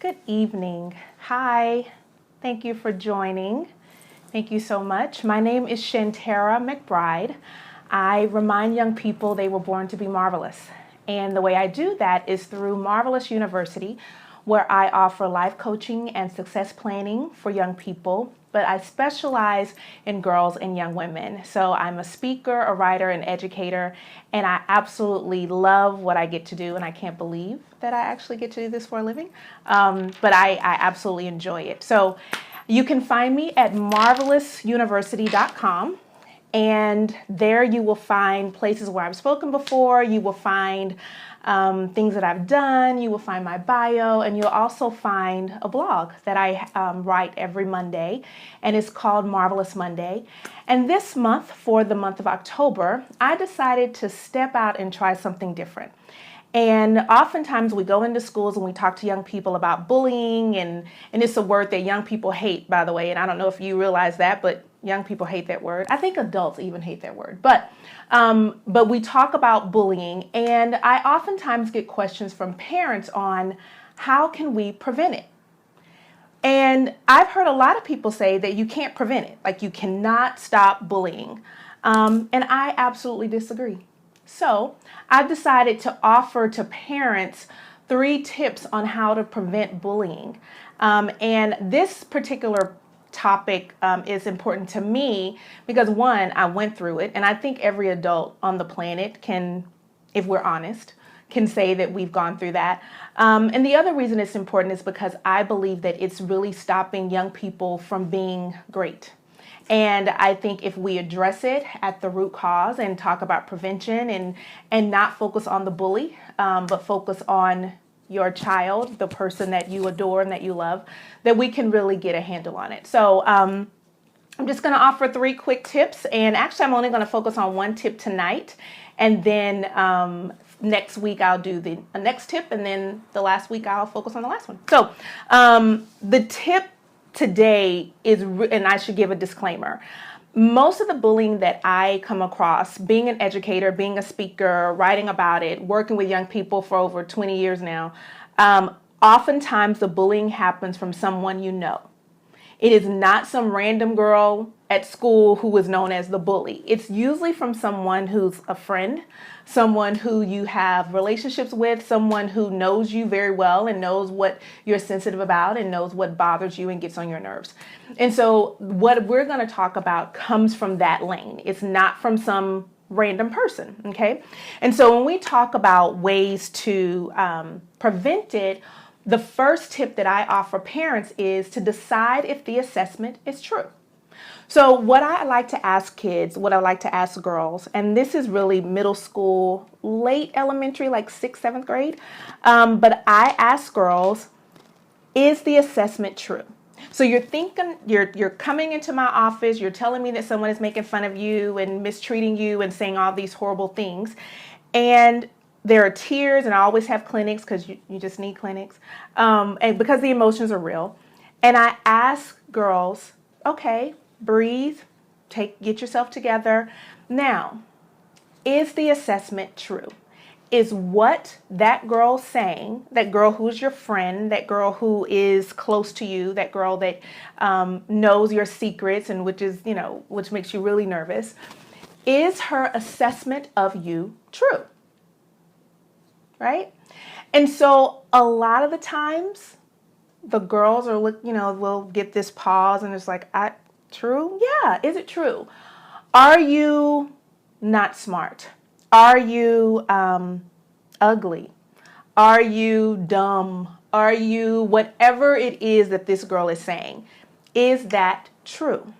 Good evening. Hi. Thank you for joining. Thank you so much. My name is Shantara McBride. I remind young people they were born to be marvelous. And the way I do that is through Marvelous University, where I offer life coaching and success planning for young people, but I specialize in girls and young women. So I'm a speaker, a writer, an educator, and I absolutely love what I get to do, and I can't believe that I actually get to do this for a living, but I absolutely enjoy it. So you can find me at marvelousuniversity.com. And there you will find places where I've spoken before. You will find things that I've done. You will find my bio, and you'll also find a blog that I write every Monday, and it's called Marvelous Monday. And this month, for the month of October, I decided to step out and try something different. And oftentimes we go into schools and we talk to young people about bullying, and it's a word that young people hate, by the way. And I don't know if you realize that, but young people hate that word. I think adults even hate that word. But we talk about bullying, and I oftentimes get questions from parents on how can we prevent it. And I've heard a lot of people say that you can't prevent it, like you cannot stop bullying. And I absolutely disagree. So I've decided to offer to parents 3 tips on how to prevent bullying. And this particular topic is important to me because, one, I went through it, and I think every adult on the planet can, if we're honest, can say that we've gone through that. And the other reason it's important is because I believe that it's really stopping young people from being great. And I think if we address it at the root cause and talk about prevention and not focus on the bully, but focus on your child, the person that you adore and that you love, that we can really get a handle on it. So I'm just going to offer 3 quick tips. And actually, I'm only going to focus on 1 tip tonight. And then next week, I'll do the next tip. And then the last week, I'll focus on the last one. So the tip today is, and I should give a disclaimer, most of the bullying that I come across, being an educator, being a speaker, writing about it, working with young people for over 20 years now, oftentimes the bullying happens from someone you know. It is not some random girl at school who is known as the bully. It's usually from someone who's a friend, someone who you have relationships with, someone who knows you very well and knows what you're sensitive about and knows what bothers you and gets on your nerves. And so what we're going to talk about comes from that lane. It's not from some random person, okay? And so when we talk about ways to prevent it, the first tip that I offer parents is to decide if the assessment is true. So what I like to ask kids, what I like to ask girls, and this is really middle school, late elementary, like 6th, 7th grade, but I ask girls, is the assessment true? So you're thinking, you're coming into my office, you're telling me that someone is making fun of you and mistreating you and saying all these horrible things, and there are tears, and I always have clinics because you just need clinics, and because the emotions are real. And I ask girls, okay, breathe, get yourself together. Now, is the assessment true? Is what that girl saying, that girl who's your friend, that girl who is close to you, that girl that knows your secrets and which makes you really nervous, is her assessment of you true? Right? And so a lot of the times the girls are, will get this pause and it's like, true? Yeah. Is it true? Are you not smart? Are you ugly? Are you dumb? Are you whatever it is that this girl is saying? Is that true?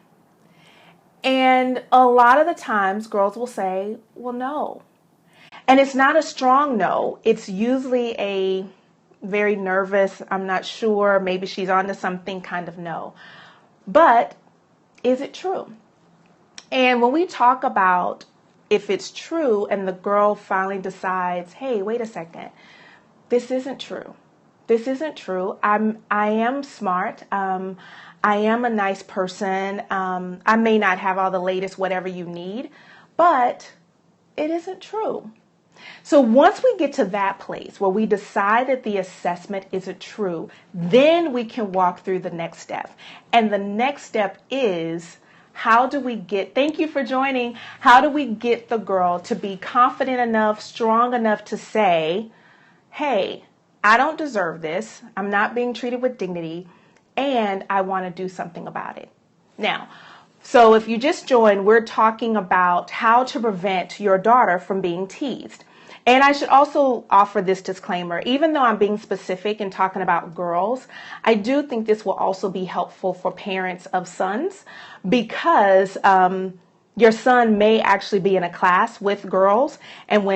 And a lot of the times girls will say, well, no. And it's not a strong no. It's usually a very nervous, I'm not sure, maybe she's onto something kind of no. But is it true? And when we talk about if it's true and the girl finally decides, hey, wait a second, this isn't true. This isn't true. I am smart. I am a nice person. I may not have all the latest whatever you need, but it isn't true. So once we get to that place where we decide that the assessment isn't true, then we can walk through the next step. And the next step is, how do we get, thank you for joining, how do we get the girl to be confident enough, strong enough to say, hey, I don't deserve this, I'm not being treated with dignity, and I want to do something about it. Now, so if you just joined, we're talking about how to prevent your daughter from being teased. And I should also offer this disclaimer, even though I'm being specific and talking about girls, I do think this will also be helpful for parents of sons, because your son may actually be in a class with girls, and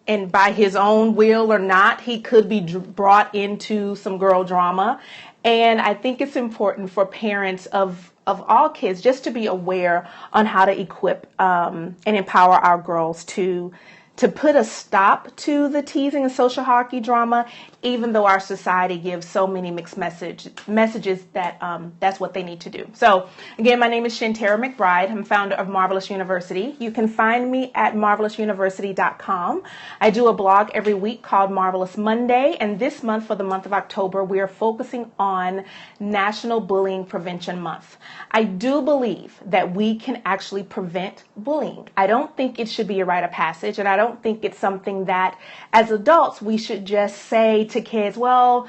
and by his own will or not, he could be brought into some girl drama. And I think it's important for parents of all kids just to be aware on how to equip and empower our girls to put a stop to the teasing and social hierarchy drama, even though our society gives so many mixed messages that that's what they need to do. So again, my name is Shantara McBride. I'm founder of Marvelous University. You can find me at marvelousuniversity.com. I do a blog every week called Marvelous Monday, and this month, for the month of October, we are focusing on National Bullying Prevention Month. I do believe that we can actually prevent bullying. I don't think it should be a rite of passage, and I don't think it's something that as adults we should just say to kids, well,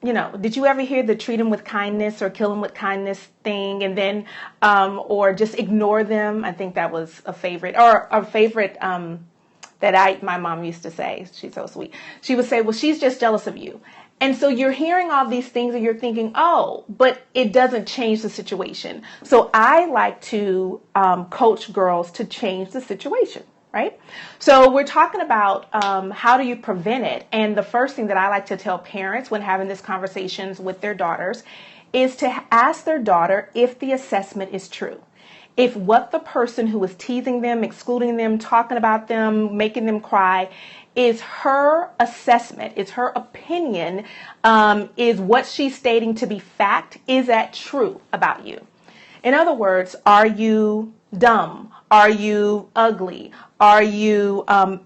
did you ever hear the treat them with kindness or kill them with kindness thing, and then or just ignore them. I think that was a favorite that my mom used to say. She's so sweet. She would say, well, she's just jealous of you. And so you're hearing all these things and you're thinking, oh, but it doesn't change the situation. So I like to coach girls to change the situation, right? So we're talking about how do you prevent it? And the first thing that I like to tell parents when having these conversations with their daughters is to ask their daughter if the assessment is true. If what the person who is teasing them, excluding them, talking about them, making them cry, is her assessment, is her opinion, is what she's stating to be fact, is that true about you? In other words, are you dumb? Are you ugly? Are you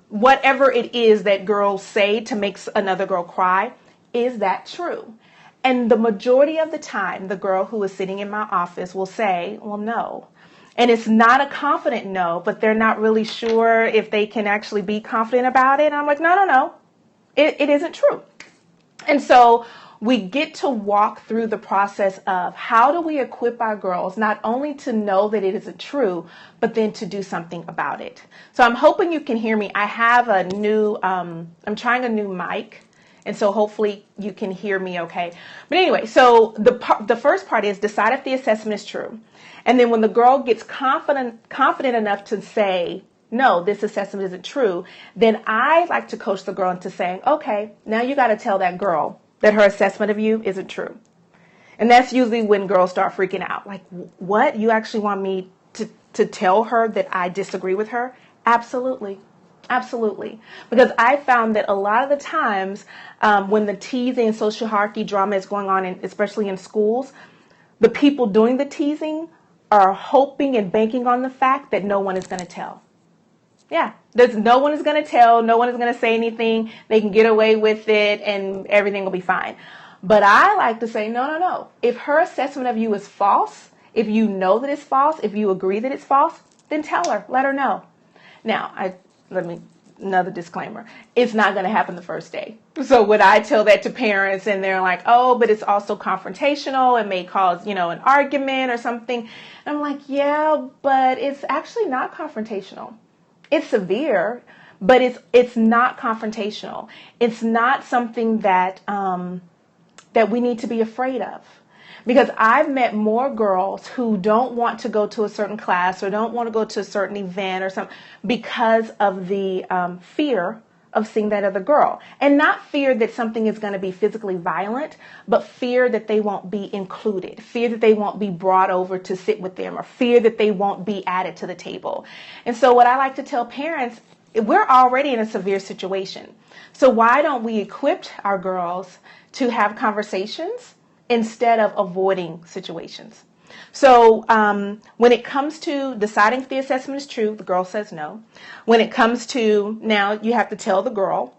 whatever it is that girls say to make another girl cry? Is that true? And the majority of the time, the girl who is sitting in my office will say, well, no. And it's not a confident no, but they're not really sure if they can actually be confident about it. And I'm like, no. It isn't true. And so we get to walk through the process of how do we equip our girls not only to know that it isn't true, but then to do something about it. So I'm hoping you can hear me. I have a new, I'm trying a new mic. And so hopefully you can hear me okay. But anyway, so the first part is decide if the assessment is true. And then when the girl gets confident enough to say, no, this assessment isn't true, then I like to coach the girl into saying, okay, now you got to tell that girl that her assessment of you isn't true. And that's usually when girls start freaking out. Like, what? You actually want me to tell her that I disagree with her? Absolutely. Absolutely. Because I found that a lot of the times when the teasing and social hierarchy drama is going on, especially in schools, the people doing the teasing are hoping and banking on the fact that no one is going to tell. Yeah, no one is going to tell. No one is going to say anything. They can get away with it and everything will be fine. But I like to say, no. If her assessment of you is false, if you know that it's false, if you agree that it's false, then tell her, let her know. Now, another disclaimer. It's not going to happen the first day. So would I tell that to parents and they're like, oh, but it's also confrontational. It may cause, an argument or something. And I'm like, yeah, but it's actually not confrontational. It's severe, but it's not confrontational. It's not something that that we need to be afraid of. Because I've met more girls who don't want to go to a certain class or don't want to go to a certain event or something because of the fear of seeing that other girl. And not fear that something is going to be physically violent, but fear that they won't be included, fear that they won't be brought over to sit with them, or fear that they won't be added to the table. And so what I like to tell parents, we're already in a severe situation. So why don't we equip our girls to have conversations instead of avoiding situations? So when it comes to deciding if the assessment is true, the girl says no. When it comes to now, you have to tell the girl.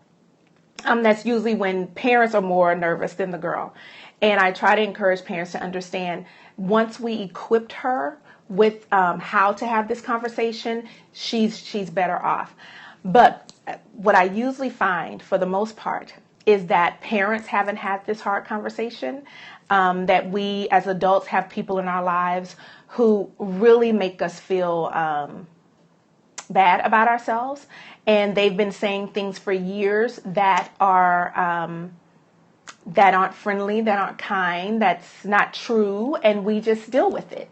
That's usually when parents are more nervous than the girl. And I try to encourage parents to understand once we equipped her with how to have this conversation, she's better off. But what I usually find for the most part is that parents haven't had this hard conversation, that we as adults have people in our lives who really make us feel bad about ourselves, and they've been saying things for years that are that aren't friendly, that aren't kind, that's not true, and we just deal with it.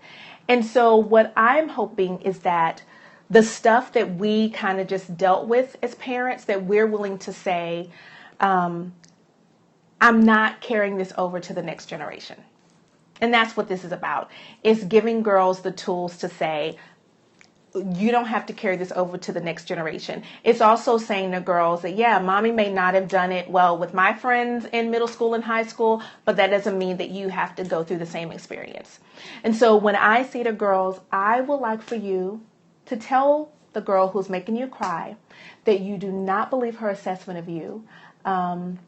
And so what I'm hoping is that the stuff that we kind of just dealt with as parents, that we're willing to say, I'm not carrying this over to the next generation. And that's what this is about, is giving girls the tools to say, you don't have to carry this over to the next generation. It's also saying to girls that, yeah, mommy may not have done it well with my friends in middle school and high school, but that doesn't mean that you have to go through the same experience. And so when I say to girls, I would like for you to tell the girl who's making you cry that you do not believe her assessment of you, and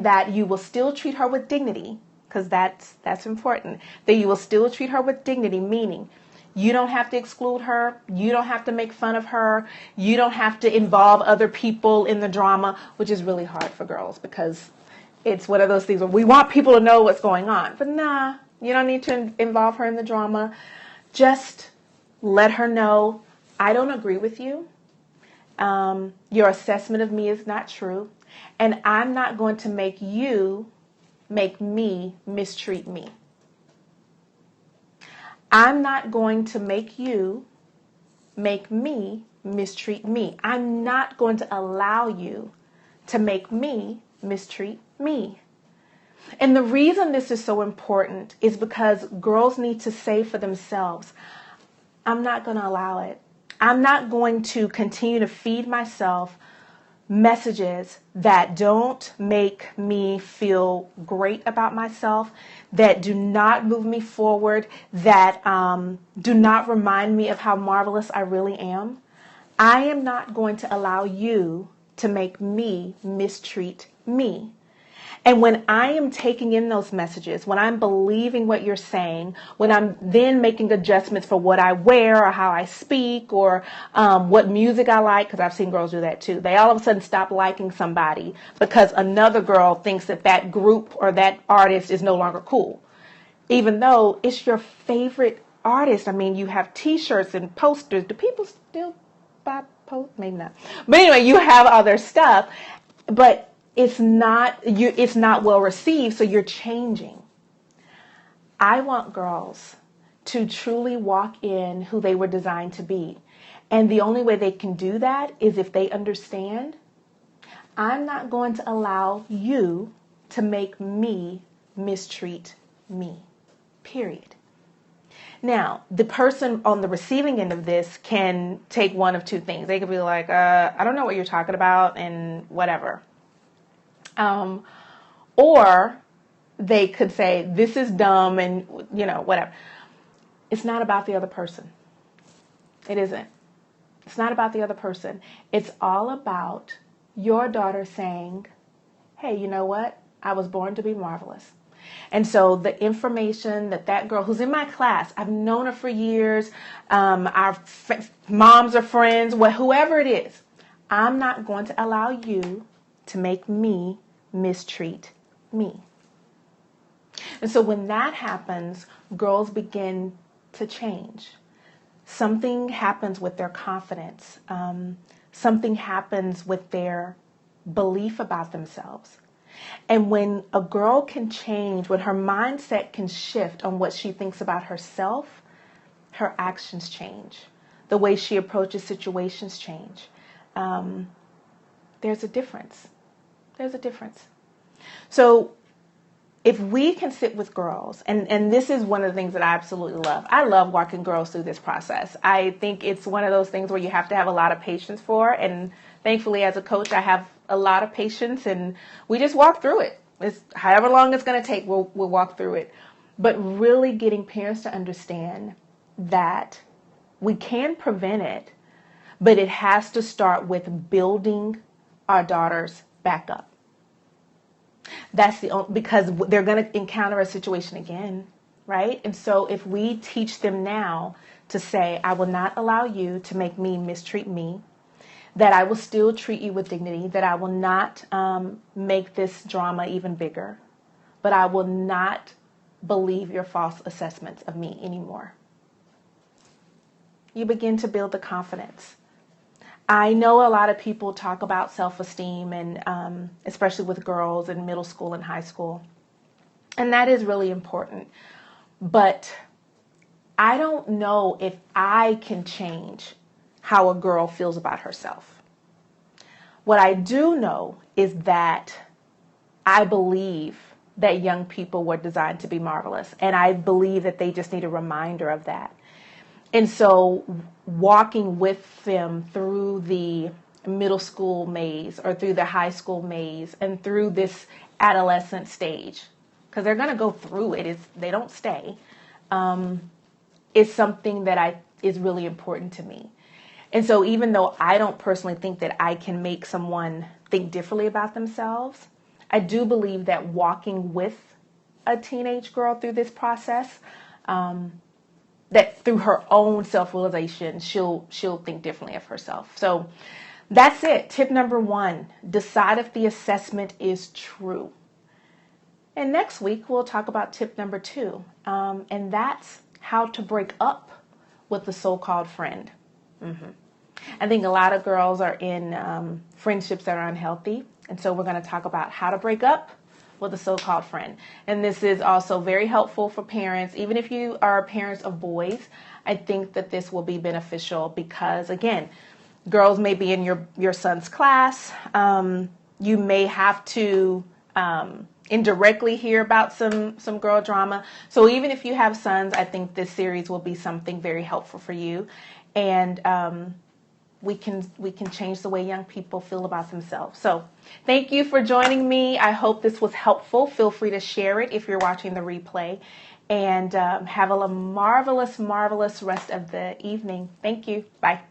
that you will still treat her with dignity, because that's important, that you will still treat her with dignity, meaning you don't have to exclude her. You don't have to make fun of her. You don't have to involve other people in the drama, which is really hard for girls because it's one of those things where we want people to know what's going on. But nah, you don't need to involve her in the drama. Just let her know, I don't agree with you. Your assessment of me is not true. And I'm not going to make you make me mistreat me. I'm not going to make you make me mistreat me. I'm not going to allow you to make me mistreat me. And the reason this is so important is because girls need to say for themselves, I'm not going to allow it. I'm not going to continue to feed myself messages that don't make me feel great about myself, that do not move me forward, that do not remind me of how marvelous I really am. I am not going to allow you to make me mistreat me. And when I am taking in those messages, when I'm believing what you're saying, when I'm then making adjustments for what I wear or how I speak or what music I like, because I've seen girls do that too. They all of a sudden stop liking somebody because another girl thinks that that group or that artist is no longer cool, even though it's your favorite artist. I mean, you have T-shirts and posters. Do people still buy posters? Maybe not. But anyway, you have other stuff, but it's not well received, so you're changing. I want girls to truly walk in who they were designed to be. And the only way they can do that is if they understand, I'm not going to allow you to make me mistreat me, period. Now, the person on the receiving end of this can take one of two things. They could be like, I don't know what you're talking about and whatever. Or they could say, this is dumb and, whatever. It's not about the other person. It isn't. It's not about the other person. It's all about your daughter saying, hey, you know what? I was born to be marvelous. And so the information that girl who's in my class, I've known her for years, our moms are friends, whoever it is, I'm not going to allow you to make me mistreat me. And so when that happens, girls begin to change. Something happens with their confidence. Something happens with their belief about themselves. And when a girl can change, when her mindset can shift on what she thinks about herself, her actions change. The way she approaches situations change. There's a difference. There's a difference. So if we can sit with girls, and this is one of the things that I absolutely love. I love walking girls through this process. I think it's one of those things where you have to have a lot of patience for. And thankfully, as a coach, I have a lot of patience, and we just walk through it. It's however long it's going to take, we'll walk through it. but really getting parents to understand that we can prevent it, but it has to start with building our daughters back up. That's the only, because they're going to encounter a situation again, right? And so if we teach them now to say, I will not allow you to make me mistreat me, that I will still treat you with dignity, that I will not make this drama even bigger, but I will not believe your false assessments of me anymore. You begin to build the confidence. I know a lot of people talk about self-esteem, and especially with girls in middle school and high school, and that is really important. But I don't know if I can change how a girl feels about herself. What I do know is that I believe that young people were designed to be marvelous, and I believe that they just need a reminder of that. And so walking with them through the middle school maze or through the high school maze and through this adolescent stage, because they're going to go through it, they don't stay, is something that is really important to me. And so even though I don't personally think that I can make someone think differently about themselves, I do believe that walking with a teenage girl through this process, that through her own self-realization, she'll think differently of herself. So that's it. Tip number 1, decide if the assessment is true. And next week, we'll talk about tip number 2, and that's how to break up with the so-called friend. I think a lot of girls are in friendships that are unhealthy, and so we're going to talk about how to break up with a so-called friend. And this is also very helpful for parents. Even if you are parents of boys, I think that this will be beneficial because, again, girls may be in your son's class. You may have to indirectly hear about some girl drama. So even if you have sons, I think this series will be something very helpful for you. And we can change the way young people feel about themselves. So thank you for joining me. I hope this was helpful. Feel free to share it if you're watching the replay. And have a marvelous, marvelous rest of the evening. Thank you. Bye.